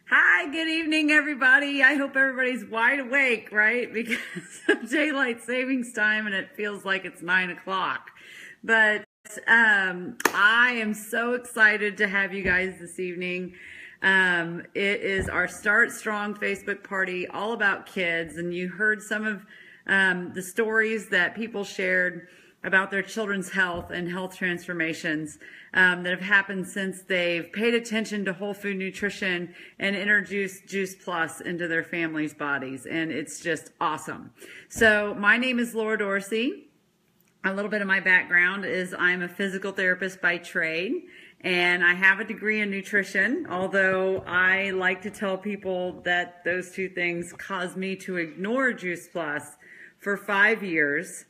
Hi, good evening, everybody. I hope everybody's wide awake, right? Because of daylight savings time and it feels like it's 9 o'clock. But I am so excited to have you guys this evening. It is our Start Strong Facebook party all about kids, and you heard some of the stories that people shared about their children's health and health transformations that have happened since they've paid attention to whole food nutrition and introduced Juice Plus into their families' bodies. And it's just awesome. So my name is Laura Dorsey. A little bit of my background is I'm a physical therapist by trade, and I have a degree in nutrition, although I like to tell people that those two things caused me to ignore Juice Plus for 5 years.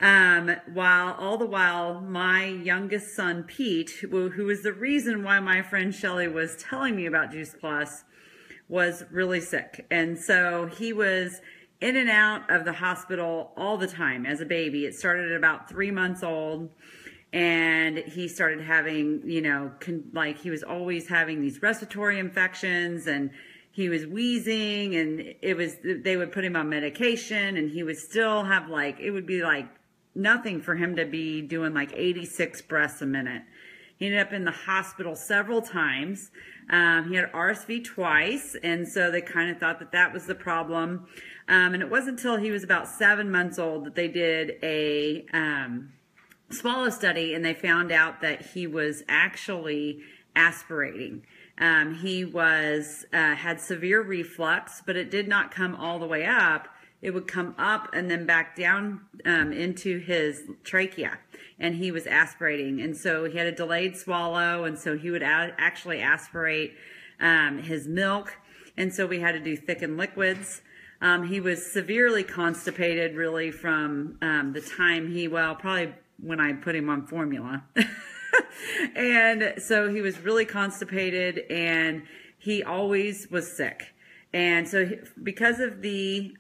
All the while my youngest son, Pete, who was the reason why my friend Shelly was telling me about Juice Plus, was really sick. And so he was in and out of the hospital all the time as a baby. It started at about 3 months old, and he started having, he was always having these respiratory infections, and he was wheezing, and they would put him on medication, and he would still have it would be like nothing for him to be doing like 86 breaths a minute. He ended up in the hospital several times. He had RSV twice, and so they kind of thought that was the problem. And it wasn't until he was about 7 months old that they did a swallow study, and they found out that he was actually aspirating. He had severe reflux, but it did not come all the way up. It would come up and then back down into his trachea, and he was aspirating. And so he had a delayed swallow, and so he would actually aspirate his milk, and so we had to do thickened liquids. He was severely constipated really from the time probably when I put him on formula. And so he was really constipated, and he always was sick. And so because of the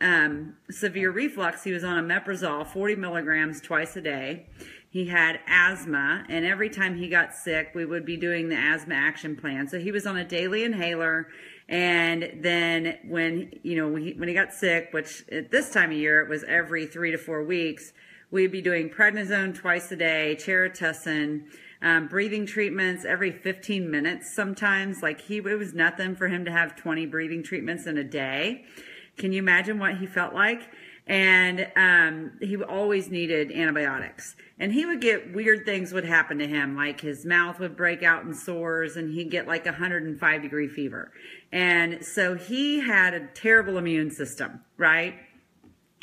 severe reflux, he was on omeprazole, 40 milligrams twice a day. He had asthma, and every time he got sick, we would be doing the asthma action plan. So he was on a daily inhaler, and then when he got sick, which at this time of year, it was every 3 to 4 weeks, we'd be doing prednisone twice a day, Cheritessin, breathing treatments every 15 minutes sometimes. It was nothing for him to have 20 breathing treatments in a day. Can you imagine what he felt like? And he always needed antibiotics. And he would get weird things would happen to him, like his mouth would break out in sores, and he'd get like 105-degree fever. And so he had a terrible immune system, right?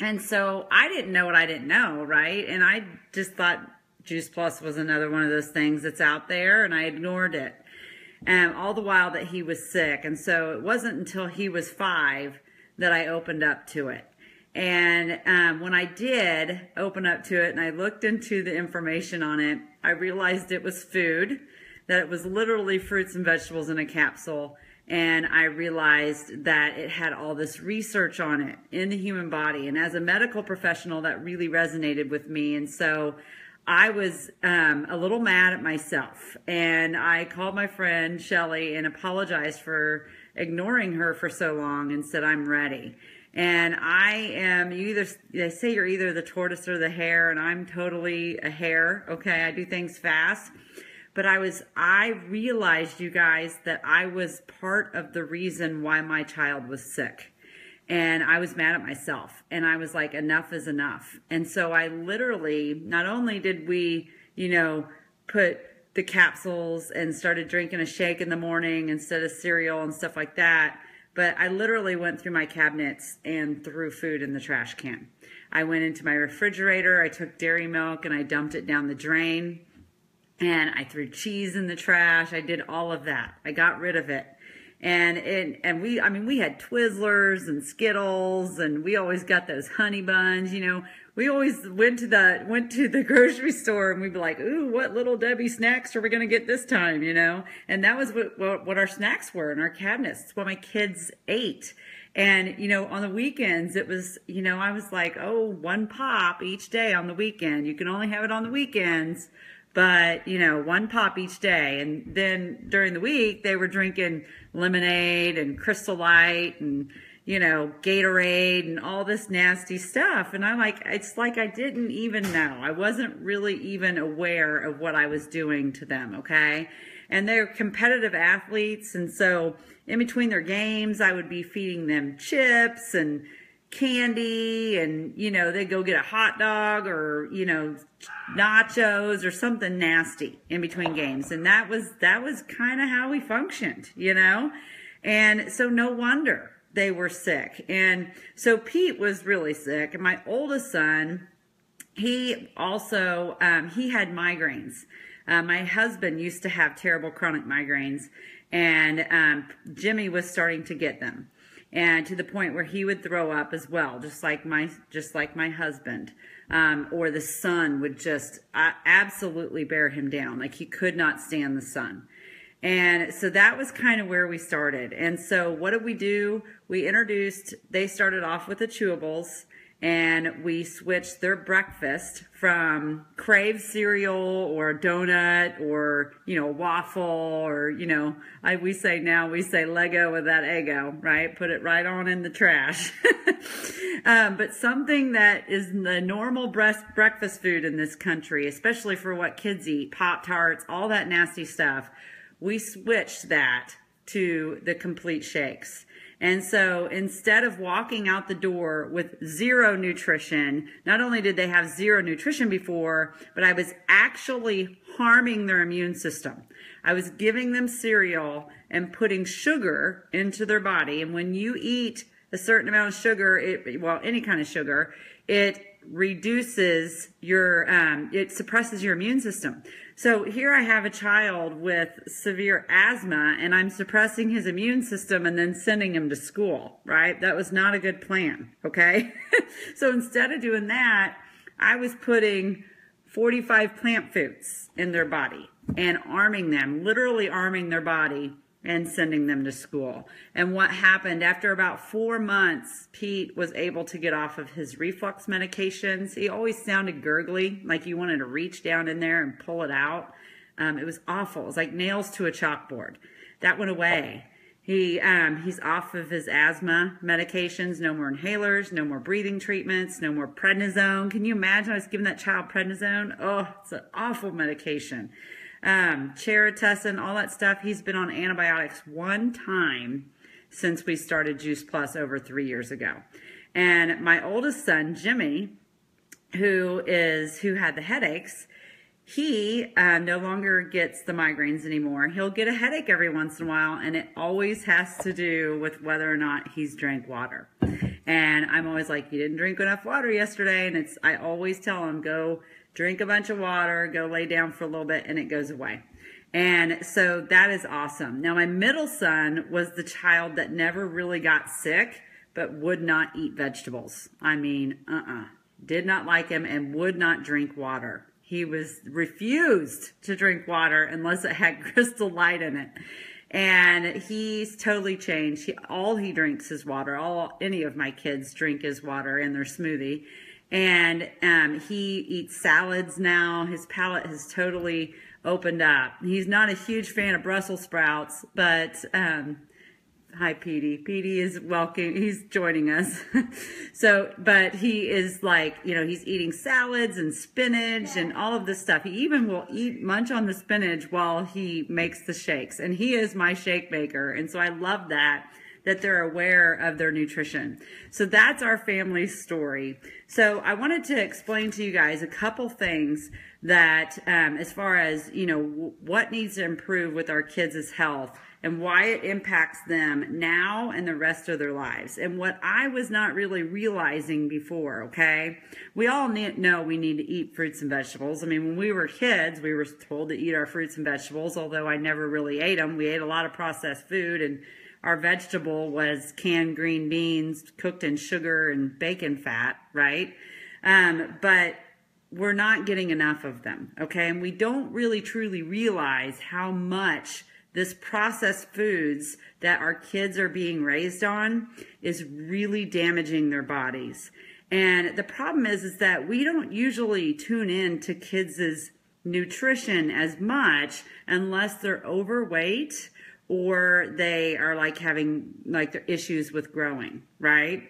And so I didn't know what I didn't know, right? And I just thought Juice Plus was another one of those things that's out there, and I ignored it. All the while that he was sick. And so it wasn't until he was 5 that I opened up to it. And when I did open up to it and I looked into the information on it, I realized it was food, that it was literally fruits and vegetables in a capsule. And I realized that it had all this research on it in the human body. And as a medical professional, that really resonated with me. And so I was a little mad at myself, and I called my friend Shelly and apologized for ignoring her for so long and said, I'm ready. And they say you're either the tortoise or the hare, and I'm totally a hare. Okay, I do things fast. But I realized, you guys, that I was part of the reason why my child was sick. And I was mad at myself, and I was like, enough is enough. And so I literally, not only did we, put the capsules and started drinking a shake in the morning instead of cereal and stuff like that, but I literally went through my cabinets and threw food in the trash can. I went into my refrigerator, I took dairy milk and I dumped it down the drain, and I threw cheese in the trash. I did all of that. I got rid of it. And we had Twizzlers and Skittles, and we always got those honey buns. We always went to the grocery store, and we'd be like, ooh, what Little Debbie snacks are we going to get this time? And that was what our snacks were in our cabinets. It's what my kids ate. And, on the weekends, it was, I was like, oh, 1 pop each day on the weekend. You can only have it on the weekends. but, you know, 1 pop each day. And then during the week, they were drinking lemonade and Crystal Light and, you know, Gatorade and all this nasty stuff. And it's like I didn't even know. I wasn't really even aware of what I was doing to them, okay? And they're competitive athletes, and so in between their games, I would be feeding them chips and candy, and, you know, they'd go get a hot dog or, you know, nachos or something nasty in between games. And that was kind of how we functioned, you know? And so no wonder they were sick. And so Pete was really sick. And my oldest son, he also, he had migraines. My husband used to have terrible chronic migraines, and Jimmy was starting to get them. And to the point where he would throw up as well, just like my husband, or the sun would just absolutely bear him down. Like he could not stand the sun. And so that was kind of where we started. And so what did we do? They started off with the chewables, and we switched their breakfast from Crave cereal or a donut or, you know, waffle or, you know, we say Lego with that Eggo, right? Put it right on in the trash. But something that is the normal breakfast food in this country, especially for what kids eat, Pop-Tarts, all that nasty stuff, we switched that to the complete shakes. And so instead of walking out the door with 0 nutrition, not only did they have 0 nutrition before, but I was actually harming their immune system. I was giving them cereal and putting sugar into their body. And when you eat a certain amount of sugar, any kind of sugar, it reduces it suppresses your immune system. So here I have a child with severe asthma, and I'm suppressing his immune system and then sending him to school, right? That was not a good plan, okay? So instead of doing that, I was putting 45 plant foods in their body and arming them, literally arming their body and sending them to school. And what happened after about 4 months, Pete was able to get off of his reflux medications. He always sounded gurgly, like you wanted to reach down in there and pull it out. It was awful. It was like nails to a chalkboard. That went away. He's off of his asthma medications, no more inhalers, no more breathing treatments, no more prednisone. Can you imagine I was giving that child prednisone? Oh, it's an awful medication. Cheritessin, all that stuff. He's been on antibiotics 1 time since we started Juice Plus over 3 years ago. And my oldest son, Jimmy, who had the headaches, he no longer gets the migraines anymore. He'll get a headache every once in a while, and it always has to do with whether or not he's drank water. And I'm always like, you didn't drink enough water yesterday. And I always tell him, go drink a bunch of water, go lay down for a little bit, and it goes away. And so that is awesome. Now, my middle son was the child that never really got sick, but would not eat vegetables. I mean, did not like him and would not drink water. He refused to drink water unless it had Crystal Light in it. And he's totally changed. All he drinks is water. Any of my kids drink is water in their smoothie. And he eats salads now. His palate has totally opened up. He's not a huge fan of Brussels sprouts, but hi, Petey. Petey is welcome. He's joining us. But he is like, you know, he's eating salads and spinach and all of this stuff. He even will munch on the spinach while he makes the shakes. And he is my shake maker. And so I love that they're aware of their nutrition. So that's our family story. So I wanted to explain to you guys a couple things that as far as, you know, what needs to improve with our kids' health and why it impacts them now and the rest of their lives. And what I was not really realizing before, okay? We all know we need to eat fruits and vegetables. I mean, when we were kids, we were told to eat our fruits and vegetables, although I never really ate them. We ate a lot of processed food, and our vegetable was canned green beans cooked in sugar and bacon fat, right? But we're not getting enough of them, okay? And we don't really truly realize how much this processed foods that our kids are being raised on is really damaging their bodies. And the problem is that we don't usually tune in to kids' nutrition as much unless they're overweight or they are like having like issues with growing, right?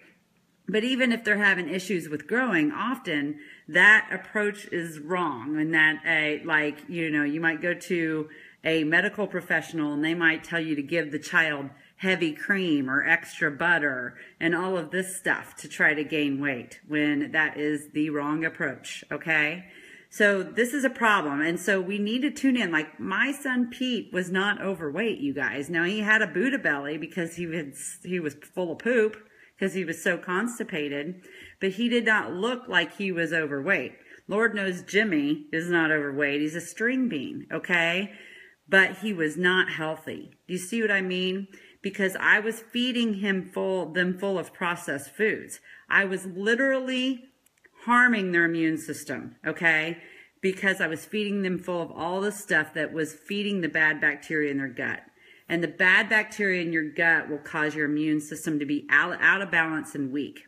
But even if they're having issues with growing, often that approach is wrong. And that, like, you know, you might go to a medical professional and they might tell you to give the child heavy cream or extra butter and all of this stuff to try to gain weight, when that is the wrong approach, okay? So this is a problem. And so we need to tune in. Like, my son Pete was not overweight, you guys. Now, he had a Buddha belly because he was full of poop because he was so constipated, but he did not look like he was overweight. Lord knows Jimmy is not overweight. He's a string bean, okay? But he was not healthy. Do you see what I mean? Because I was feeding them full of processed foods. I was literally harming their immune system, okay? Because I was feeding them full of all the stuff that was feeding the bad bacteria in their gut. And the bad bacteria in your gut will cause your immune system to be out of balance and weak.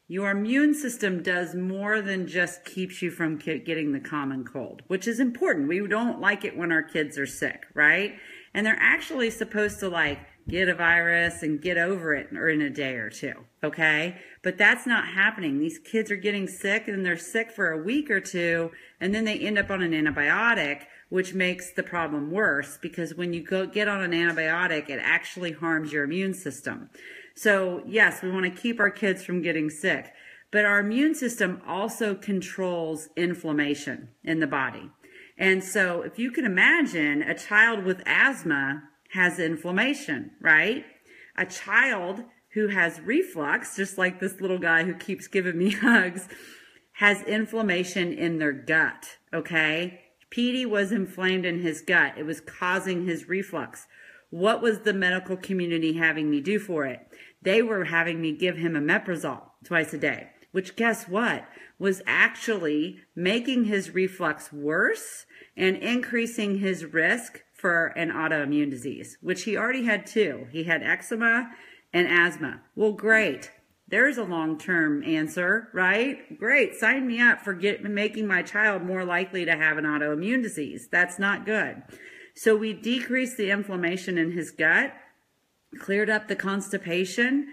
Your immune system does more than just keeps you from getting the common cold, which is important. We don't like it when our kids are sick, right? And they're actually supposed to like get a virus and get over it or in a day or two, okay? But that's not happening. These kids are getting sick and they're sick for a week or two, and then they end up on an antibiotic, which makes the problem worse, because when you get on an antibiotic, it actually harms your immune system. So yes, we want to keep our kids from getting sick, but our immune system also controls inflammation in the body. And so if you can imagine, a child with asthma has inflammation, right? A child who has reflux, just like this little guy who keeps giving me hugs, has inflammation in their gut, okay? Petey was inflamed in his gut. It was causing his reflux. What was the medical community having me do for it? They were having me give him omeprazole twice a day, which, guess what, was actually making his reflux worse and increasing his risk for an autoimmune disease, which he already had two. He had eczema and asthma. Well, great. There's a long-term answer, right? Great. Sign me up for making my child more likely to have an autoimmune disease. That's not good. So we decreased the inflammation in his gut, cleared up the constipation,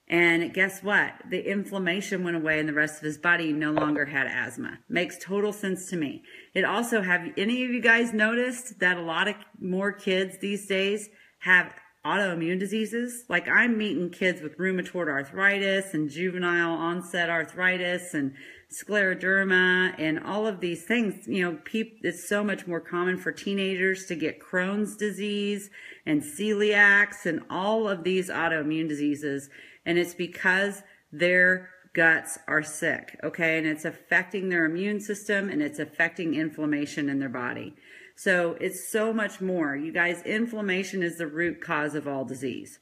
and guess what? The inflammation went away and the rest of his body no longer had asthma. Makes total sense to me. It also, have any of you guys noticed that a lot of more kids these days have autoimmune diseases? Like, I'm meeting kids with rheumatoid arthritis and juvenile onset arthritis and scleroderma and all of these things. You know, it's so much more common for teenagers to get Crohn's disease and celiacs and all of these autoimmune diseases. And it's because their guts are sick, okay? And it's affecting their immune system and it's affecting inflammation in their body. So it's so much more. You guys, inflammation is the root cause of all disease.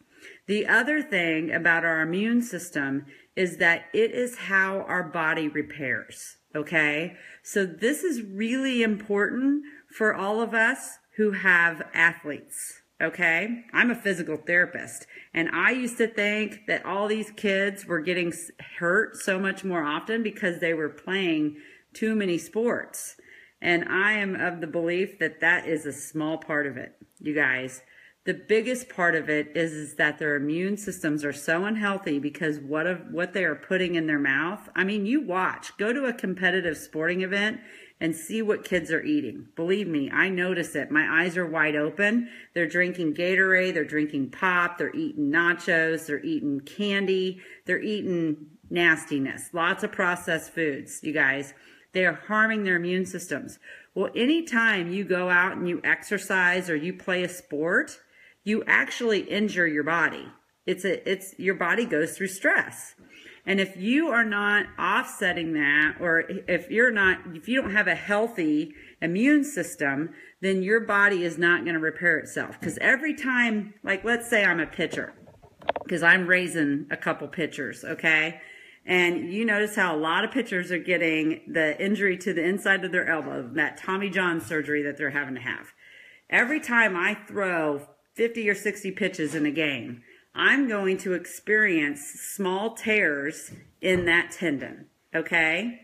The other thing about our immune system is that it is how our body repairs, okay? So this is really important for all of us who have athletes. Okay, I'm a physical therapist, and I used to think that all these kids were getting hurt so much more often because they were playing too many sports. And I am of the belief that that is a small part of it, you guys. The biggest part of it is that their immune systems are so unhealthy because what they are putting in their mouth. I mean, you watch, go to a competitive sporting event and see what kids are eating. Believe me, I notice it. My eyes are wide open. They're drinking Gatorade, they're drinking pop, they're eating nachos, they're eating candy, they're eating nastiness. Lots of processed foods, you guys. They are harming their immune systems. Well, anytime you go out and you exercise or you play a sport, you actually injure your body. Your body goes through stress. And if you are not offsetting that, or if you don't have a healthy immune system, then your body is not going to repair itself. Because every time, like, let's say I'm a pitcher, because I'm raising a couple pitchers, okay? And you notice how a lot of pitchers are getting the injury to the inside of their elbow, that Tommy John surgery that they're having to have. Every time I throw 50 or 60 pitches in a game, I'm going to experience small tears in that tendon, okay?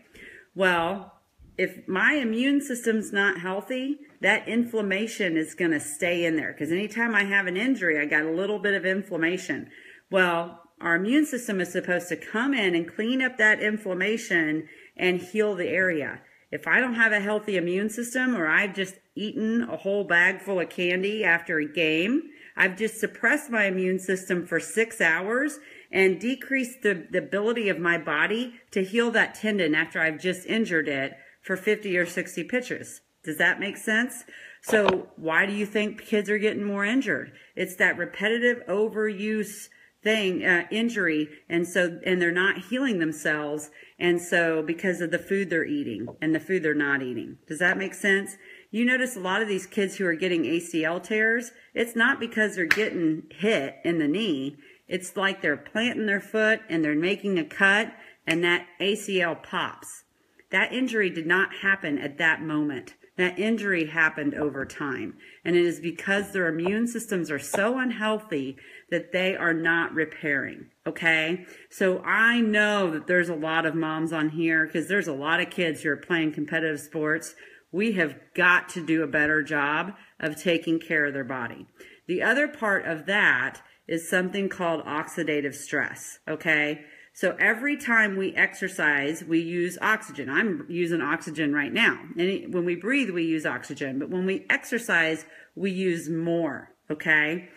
Well, if my immune system's not healthy, that inflammation is going to stay in there, because anytime I have an injury, I got a little bit of inflammation. Well, our immune system is supposed to come in and clean up that inflammation and heal the area. If I don't have a healthy immune system, or I've just eaten a whole bag full of candy after a game, I've just suppressed my immune system for 6 hours and decreased the ability of my body to heal that tendon after I've just injured it for 50 or 60 pitches. Does that make sense? So why do you think kids are getting more injured? It's that repetitive overuse thing, injury, and they're not healing themselves, and so because of the food they're eating and the food they're not eating. Does that make sense? You notice a lot of these kids who are getting ACL tears, it's not because they're getting hit in the knee. It's like they're planting their foot and they're making a cut and that ACL pops. That injury did not happen at that moment. That injury happened over time. And it is because their immune systems are so unhealthy that they are not repairing, okay? So I know that there's a lot of moms on here, because there's a lot of kids who are playing competitive sports. We have got to do a better job of taking care of their body. The other part of that is something called oxidative stress, okay? So every time we exercise, we use oxygen. I'm using oxygen right now. And when we breathe, we use oxygen. But when we exercise, we use more, okay?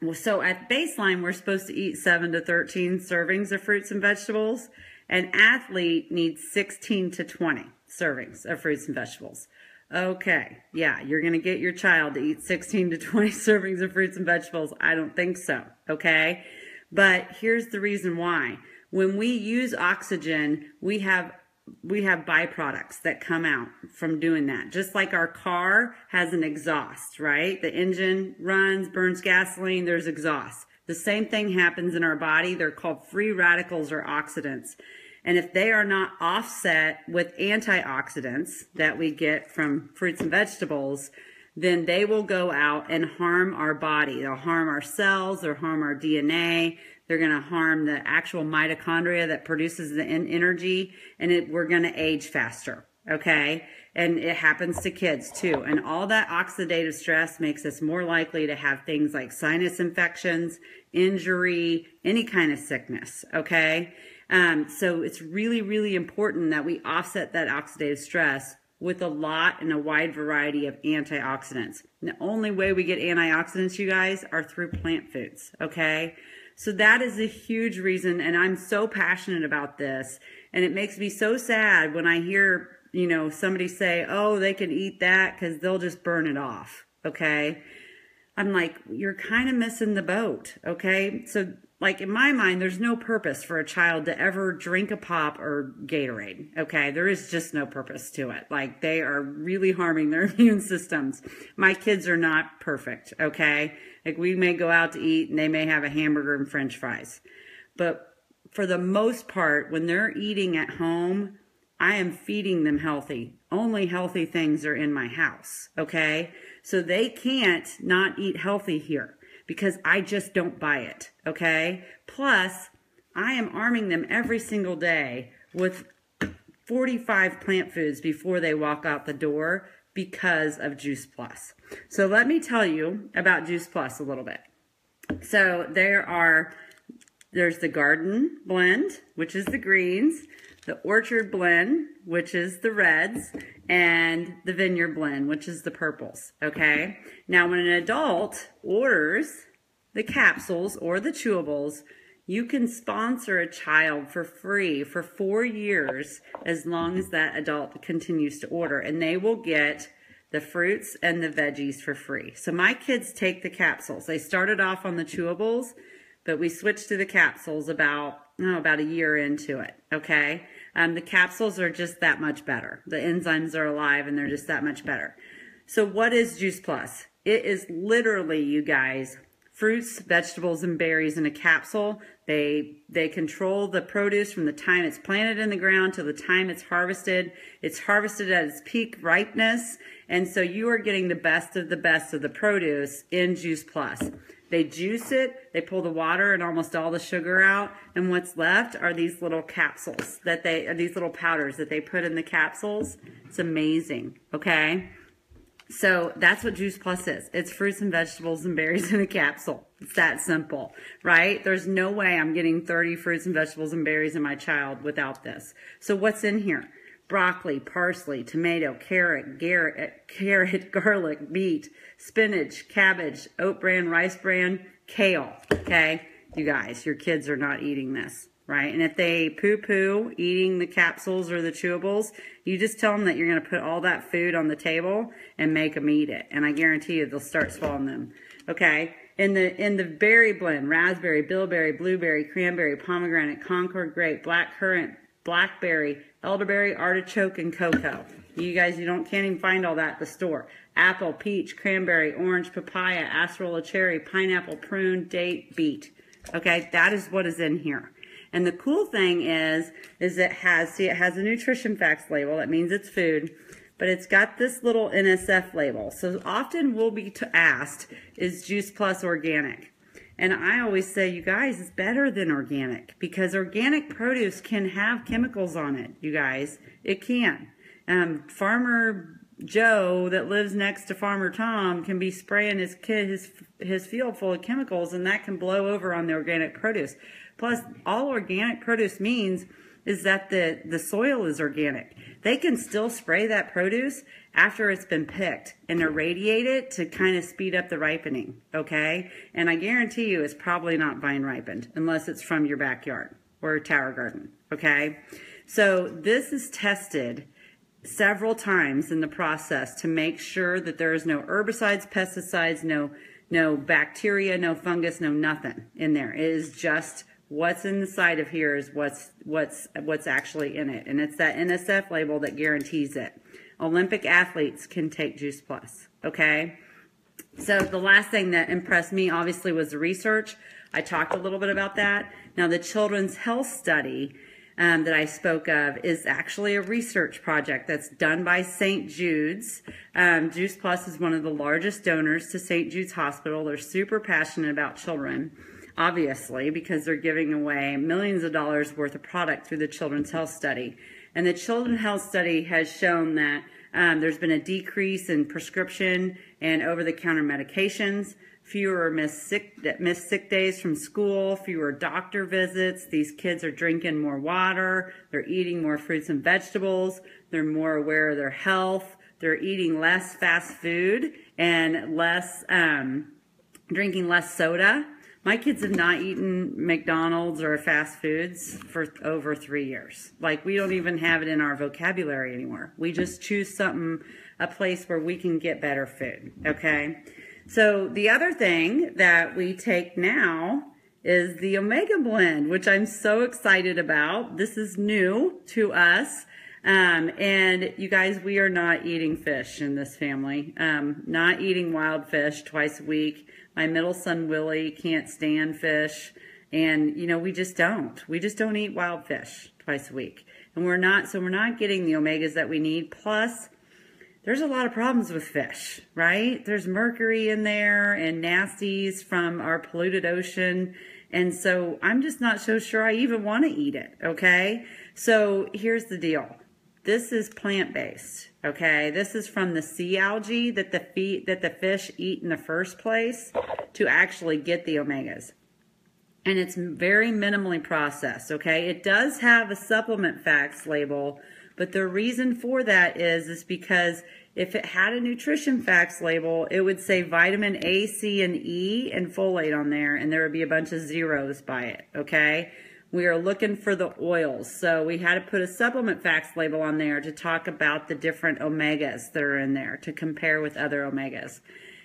Well, so at baseline, we're supposed to eat 7 to 13 servings of fruits and vegetables. An athlete needs 16 to 20 servings of fruits and vegetables. Okay, yeah, you're going to get your child to eat 16 to 20 servings of fruits and vegetables. I don't think so, okay? But here's the reason why. When we use oxygen, we have byproducts that come out from doing that. Just like our car has an exhaust, right? The engine runs, burns gasoline, there's exhaust. The same thing happens in our body. They're called free radicals or oxidants. And if they are not offset with antioxidants that we get from fruits and vegetables, then they will go out and harm our body. They'll harm our cells, they'll harm our DNA, they're going to harm the actual mitochondria that produces the energy, and we're going to age faster, okay? And it happens to kids too. And all that oxidative stress makes us more likely to have things like sinus infections, injury, any kind of sickness, okay? So it's really, really important that we offset that oxidative stress with a lot and a wide variety of antioxidants. And the only way we get antioxidants, you guys, are through plant foods, okay? So that is a huge reason, and I'm so passionate about this, and it makes me so sad when I hear, somebody say, oh, they can eat that because they'll just burn it off, okay? I'm like, you're kind of missing the boat, okay? So, like, in my mind, there's no purpose for a child to ever drink a pop or Gatorade, okay? There is just no purpose to it. Like, they are really harming their immune systems. My kids are not perfect, okay? Like, we may go out to eat and they may have a hamburger and French fries. But for the most part, when they're eating at home, I am feeding them healthy. Only healthy things are in my house, okay? So they can't not eat healthy here, because I just don't buy it, okay? Plus, I am arming them every single day with 45 plant foods before they walk out the door because of Juice Plus. So let me tell you about Juice Plus a little bit. So there's the Garden Blend, which is the greens, the Orchard Blend, which is the reds, and the Vineyard Blend, which is the purples, okay? Now, when an adult orders the capsules or the chewables, you can sponsor a child for free for 4 years as long as that adult continues to order, and they will get the fruits and the veggies for free. So my kids take the capsules. They started off on the chewables, but we switched to the capsules about a year into it, okay? The capsules are just that much better. The enzymes are alive and they're just that much better. So what is Juice Plus? It is literally, you guys, fruits, vegetables, and berries in a capsule. They control the produce from the time it's planted in the ground to the time it's harvested. It's harvested at its peak ripeness, and so you are getting the best of the produce in Juice Plus. They juice it, they pull the water and almost all the sugar out, and what's left are these little capsules these little powders that they put in the capsules. It's amazing, okay? So that's what Juice Plus is. It's fruits and vegetables and berries in a capsule. It's that simple, right? There's no way I'm getting 30 fruits and vegetables and berries in my child without this. So what's in here? Broccoli, parsley, tomato, carrot, garlic, beet, spinach, cabbage, oat bran, rice bran, kale, okay? You guys, your kids are not eating this, right? And if they poo-poo eating the capsules or the chewables, you just tell them that you're going to put all that food on the table and make them eat it. And I guarantee you they'll start swallowing them, okay? In the berry blend, raspberry, bilberry, blueberry, cranberry, pomegranate, Concord grape, black currant, blackberry, elderberry, artichoke, and cocoa. You guys, can't even find all that at the store. Apple, peach, cranberry, orange, papaya, acerola, cherry, pineapple, prune, date, beet. Okay, that is what is in here. And the cool thing is it has a nutrition facts label. That means it's food. But it's got this little NSF label. So often we'll be asked, is Juice Plus organic? And I always say, you guys, it's better than organic, because organic produce can have chemicals on it, you guys. It can. Farmer Joe that lives next to Farmer Tom can be spraying his field full of chemicals, and that can blow over on the organic produce. Plus, all organic produce means is that the soil is organic. They can still spray that produce after it's been picked and irradiate it to kind of speed up the ripening, okay? And I guarantee you it's probably not vine ripened unless it's from your backyard or a tower garden, okay? So this is tested several times in the process to make sure that there is no herbicides, pesticides, no bacteria, no fungus, no nothing in there. It is just what's inside of here is what's actually in it. And it's that NSF label that guarantees it. Olympic athletes can take Juice Plus, okay? So the last thing that impressed me, obviously, was the research. I talked a little bit about that. Now, the Children's Health Study that I spoke of is actually a research project that's done by St. Jude's. Juice Plus is one of the largest donors to St. Jude's Hospital. They're super passionate about children, obviously, because they're giving away millions of dollars worth of product through the Children's Health Study. And the Children's Health Study has shown that there's been a decrease in prescription and over-the-counter medications, fewer missed sick days from school, fewer doctor visits. These kids are drinking more water. They're eating more fruits and vegetables. They're more aware of their health. They're eating less fast food and drinking less soda. My kids have not eaten McDonald's or fast foods for over 3 years. Like, we don't even have it in our vocabulary anymore. We just choose a place where we can get better food, okay? So the other thing that we take now is the Omega Blend, which I'm so excited about. This is new to us. And you guys, we are not eating fish in this family. Not eating wild fish twice a week. My middle son, Willie, can't stand fish. And, we just don't. We just don't eat wild fish twice a week. And we're not getting the omegas that we need. Plus, there's a lot of problems with fish, right? There's mercury in there and nasties from our polluted ocean. And so I'm just not so sure I even want to eat it, okay? So here's the deal. This is plant-based, okay? This is from the sea algae that the fish eat in the first place to actually get the omegas. And it's very minimally processed, okay? It does have a supplement facts label, but the reason for that is because if it had a nutrition facts label, it would say vitamin A, C, and E and folate on there, and there would be a bunch of zeros by it, okay? We are looking for the oils, so we had to put a supplement facts label on there to talk about the different omegas that are in there to compare with other omegas.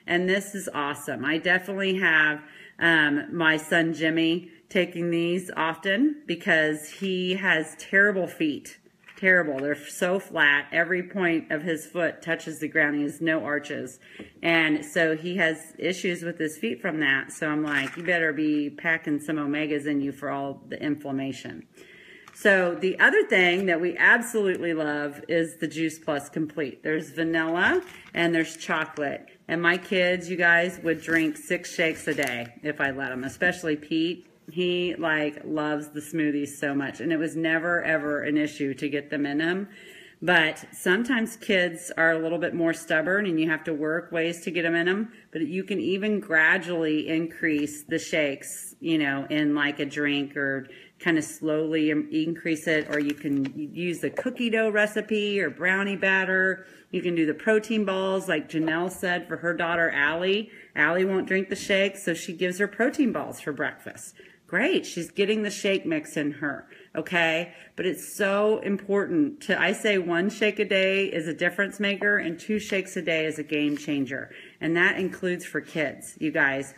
And this is awesome. I definitely have my son Jimmy taking these often because he has terrible feet. Terrible. They're so flat. Every point of his foot touches the ground. He has no arches. And so he has issues with his feet from that. So I'm like, you better be packing some omegas in you for all the inflammation. So the other thing that we absolutely love is the Juice Plus Complete. There's vanilla and there's chocolate. And my kids, you guys, would drink 6 shakes a day if I let them, especially Pete. He like loves the smoothies so much, and it was never ever an issue to get them in him. But sometimes kids are a little bit more stubborn and you have to work ways to get them in them. But you can even gradually increase the shakes, you know, in like a drink, or kind of slowly increase it. Or you can use the cookie dough recipe or brownie batter. You can do the protein balls like Janelle said for her daughter Allie. Allie won't drink the shake, so she gives her protein balls for breakfast. Great, she's getting the shake mix in her, okay? But it's so important to, I say 1 shake a day is a difference maker and 2 shakes a day is a game changer. And that includes for kids, you guys.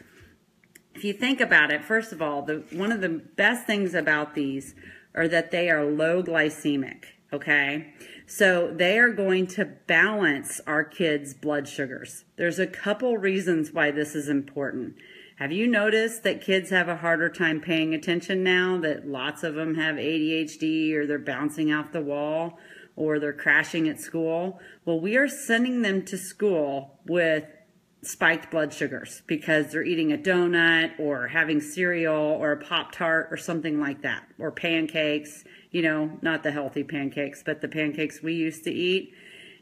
If you think about it, first of all, one of the best things about these are that they are low glycemic, okay? So they are going to balance our kids' blood sugars. There's a couple reasons why this is important. Have you noticed that kids have a harder time paying attention now, that lots of them have ADHD, or they're bouncing off the wall, or they're crashing at school? Well, we are sending them to school with spiked blood sugars because they're eating a donut or having cereal or a Pop-Tart or something like that, or pancakes, you know, not the healthy pancakes, but the pancakes we used to eat.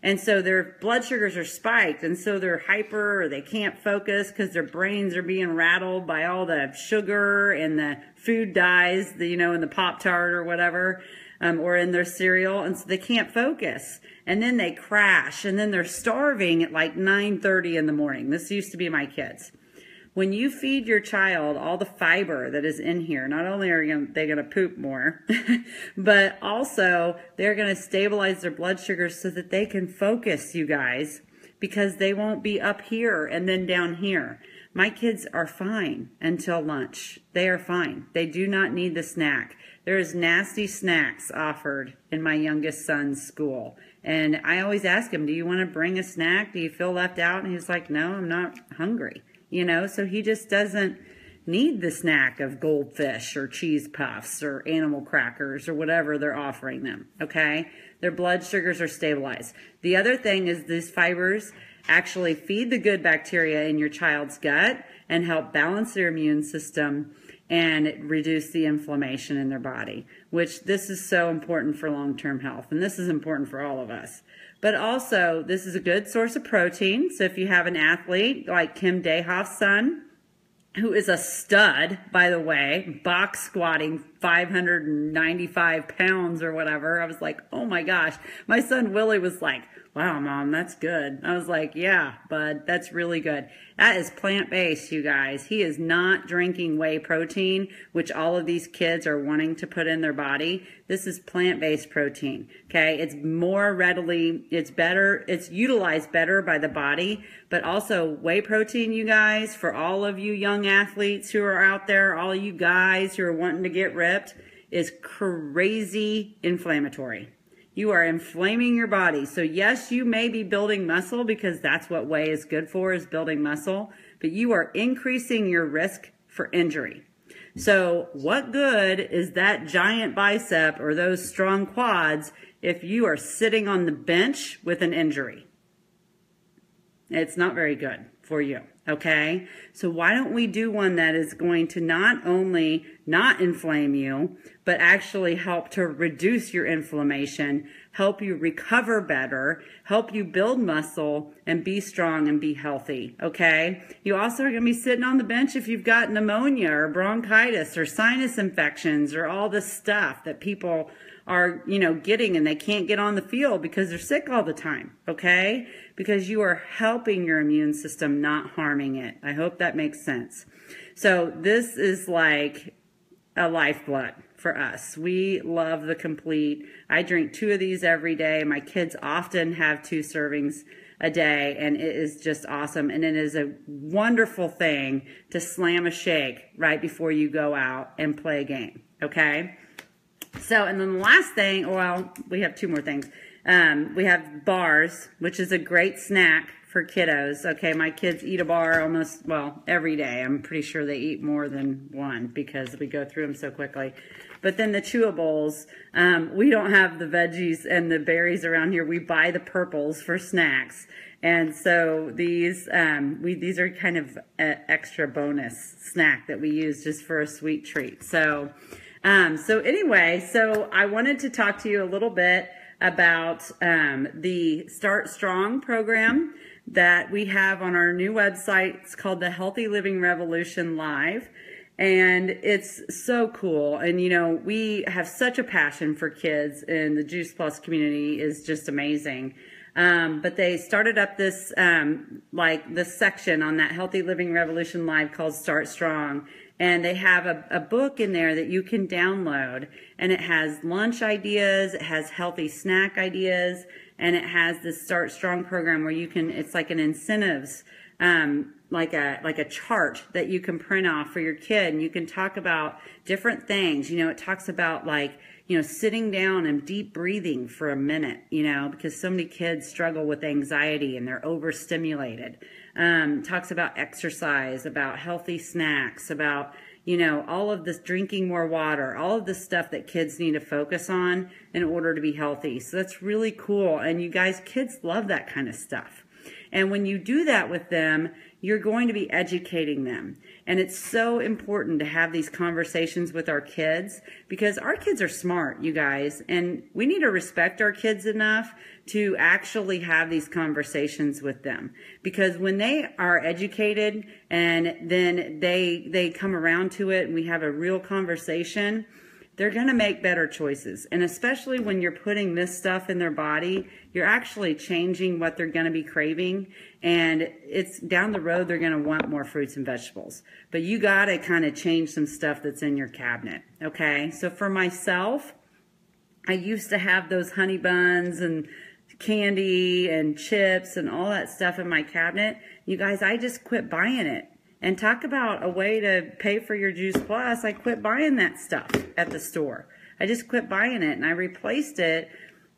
And so their blood sugars are spiked, and so they're hyper, or they can't focus because their brains are being rattled by all the sugar and the food dyes, you know, in the Pop-Tart or whatever, or in their cereal, and so they can't focus. And then they crash, and then they're starving at like 9:30 in the morning. This used to be my kids. When you feed your child all the fiber that is in here, not only are they going to poop more, but also they're going to stabilize their blood sugars so that they can focus, you guys, because they won't be up here and then down here. My kids are fine until lunch. They are fine. They do not need the snack. There's nasty snacks offered in my youngest son's school. And I always ask him, do you want to bring a snack? Do you feel left out? And he's like, no, I'm not hungry. You know, so he just doesn't need the snack of goldfish or cheese puffs or animal crackers or whatever they're offering them, okay? Their blood sugars are stabilized. The other thing is these fibers actually feed the good bacteria in your child's gut and help balance their immune system and reduce the inflammation in their body, which this is so important for long-term health, and this is important for all of us. But also, this is a good source of protein. So if you have an athlete like Kim Dahoff's son, who is a stud, by the way, box squatting 595 pounds or whatever, I was like, oh my gosh. My son Willie was like, wow, Mom, that's good. I was like, yeah, bud, that's really good. That is plant-based, you guys. He is not drinking whey protein, which all of these kids are wanting to put in their body. This is plant-based protein, okay? It's more readily, it's better, it's utilized better by the body, but also whey protein, you guys, for all of you young athletes who are out there, all you guys who are wanting to get ripped, is crazy inflammatory. You are inflaming your body. So yes, you may be building muscle because that's what whey is good for, is building muscle, but you are increasing your risk for injury. So what good is that giant bicep or those strong quads if you are sitting on the bench with an injury? It's not very good for you, okay? So why don't we do one that is going to not only not inflame you, but actually help to reduce your inflammation, help you recover better, help you build muscle, and be strong and be healthy, okay? You also are going to be sitting on the bench if you've got pneumonia or bronchitis or sinus infections or all this stuff that people are, you know, getting, and they can't get on the field because they're sick all the time, okay? Because you are helping your immune system, not harming it. I hope that makes sense. So this is like a lifeblood for us. We love the complete. I drink 2 of these every day. My kids often have 2 servings a day, and it is just awesome. And it is a wonderful thing to slam a shake right before you go out and play a game, okay? So, and then the last thing, well, we have 2 more things. We have bars, which is a great snack for kiddos. Okay, my kids eat a bar almost, well, every day. I'm pretty sure they eat more than one because we go through them so quickly. But then the chewables, we don't have the veggies and the berries around here. We buy the purples for snacks. And so these are kind of an extra bonus snack that we use just for a sweet treat. So anyway, so I wanted to talk to you a little bit about the Start Strong program that we have on our new website. It's called the Healthy Living Revolution Live. And it's so cool. And, you know, we have such a passion for kids, and the Juice Plus community is just amazing. But they started up this, this section on that Healthy Living Revolution Live called Start Strong. And they have a book in there that you can download. And it has lunch ideas, it has healthy snack ideas, and it has this Start Strong program where you can, it's like an incentives, like a chart that you can print off for your kid, and you can talk about different things. You know, it talks about sitting down and deep breathing for a minute, because so many kids struggle with anxiety and they're overstimulated. Talks about exercise, about healthy snacks, about, all of this, drinking more water, all of this stuff that kids need to focus on in order to be healthy. So that's really cool. And you guys, kids love that kind of stuff. And when you do that with them, you're going to be educating them. And it's so important to have these conversations with our kids, because our kids are smart, you guys, and we need to respect our kids enough to actually have these conversations with them. Because when they are educated and then they come around to it and we have a real conversation, they're going to make better choices. And especially when you're putting this stuff in their body, you're actually changing what they're going to be craving. And it's down the road, they're going to want more fruits and vegetables. But you got to kind of change some stuff that's in your cabinet. Okay. So for myself, I used to have those honey buns and candy and chips and all that stuff in my cabinet. You guys, I just quit buying it. And talk about a way to pay for your Juice Plus. I quit buying that stuff at the store. I just quit buying it, and I replaced it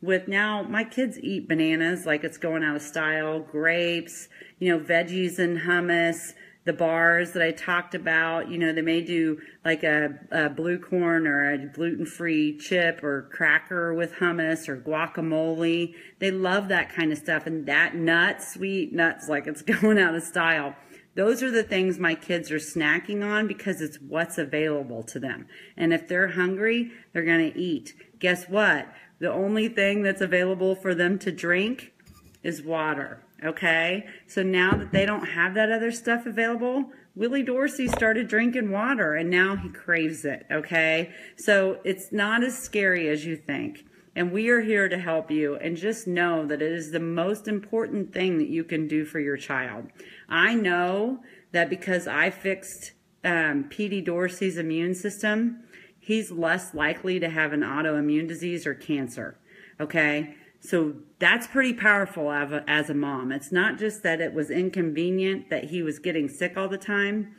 with, now my kids eat bananas like it's going out of style, grapes, veggies and hummus, the bars that I talked about. They may do like a blue corn or a gluten-free chip or cracker with hummus or guacamole. They love that kind of stuff, and that nuts, sweet nuts like it's going out of style. Those are the things my kids are snacking on because it's what's available to them. And if they're hungry, they're going to eat. Guess what? The only thing that's available for them to drink is water. Okay? So now that they don't have that other stuff available, Willie Dorsey started drinking water and now he craves it. Okay? So it's not as scary as you think. And we are here to help you, and just know that it is the most important thing that you can do for your child. I know that because I fixed P.D. Dorsey's immune system, he's less likely to have an autoimmune disease or cancer. Okay? So that's pretty powerful as a mom. It's not just that it was inconvenient that he was getting sick all the time.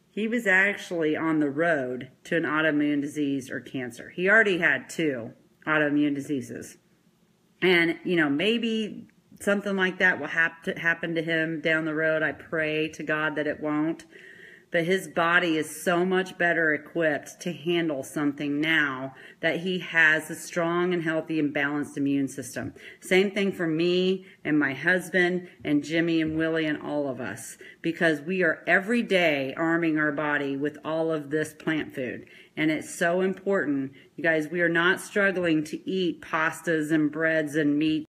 He was actually on the road to an autoimmune disease or cancer. He already had 2 autoimmune diseases. And, maybe something like that will happen to him down the road. I pray to God that it won't. But his body is so much better equipped to handle something now that he has a strong and healthy and balanced immune system. Same thing for me and my husband and Jimmy and Willie and all of us, because we are every day arming our body with all of this plant food. And it's so important. You guys, we are not struggling to eat pastas and breads and meat